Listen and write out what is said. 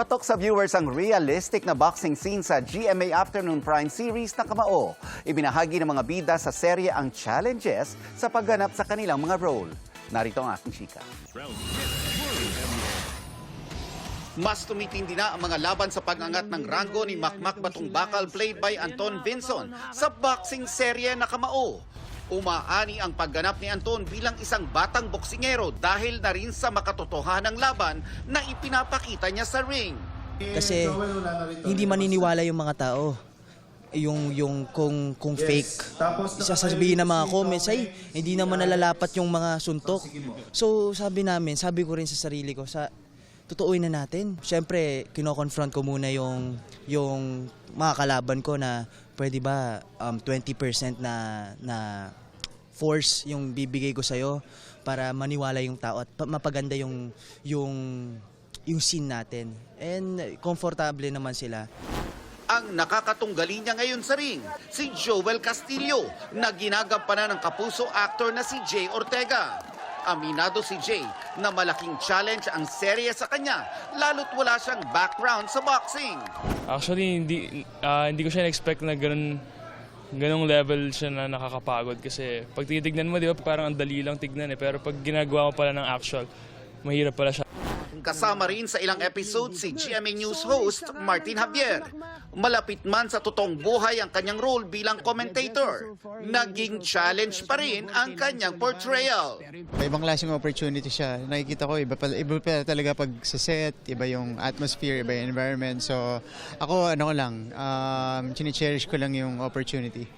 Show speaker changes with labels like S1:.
S1: Patok sa viewers ang realistic na boxing scene sa GMA Afternoon Prime Series na Kamao. Ibinahagi ng mga bida sa serye ang challenges sa pagganap sa kanilang mga role. Narito ang aking chika. Mas tumitindi na ang mga laban sa pag-angat ng ranggo ni Makmak Batong Bakal played by Anton Vinson sa boxing serye na Kamao. Umaani ang pagganap ni Anton bilang isang batang boksingero dahil na rin sa makatotohanang laban na ipinapakita niya sa ring.
S2: Kasi hindi maniniwala yung mga tao. Yung kung fake. Sasabihin ng mga comments ay hindi naman nalalapat yung mga suntok. So sabi ko rin sa sarili ko, tutuuin na natin. Siyempre, kino-confront ko muna yung mga kalaban ko na pwede ba 20% na force yung bibigay ko sa'yo para maniwala yung tao at mapaganda yung scene natin. And komportable naman sila.
S1: Ang nakakatunggali niya ngayon sa ring, si Joel Castillo, na ginagampanan ng kapuso actor na si Jay Ortega. Aminado si Jay na malaking challenge ang serye sa kanya, lalo't wala siyang background sa boxing.
S3: Actually, hindi ko siya na-expect na ganong level siya na nakakapagod kasi pag titignan mo, di ba, parang ang dali lang tignan pero pag ginagawa mo pala ng actual, mahirap pala siya.
S1: Kasama rin sa ilang episode si GMA News host Martin Javier. Malapit man sa totoong buhay ang kanyang role bilang commentator, naging challenge pa rin ang kanyang portrayal.
S4: Ibang klaseng opportunity siya. Nakikita ko, iba pala talaga pag sa set, iba yung atmosphere, iba yung environment. So ako, chine-cherish ko lang yung opportunity.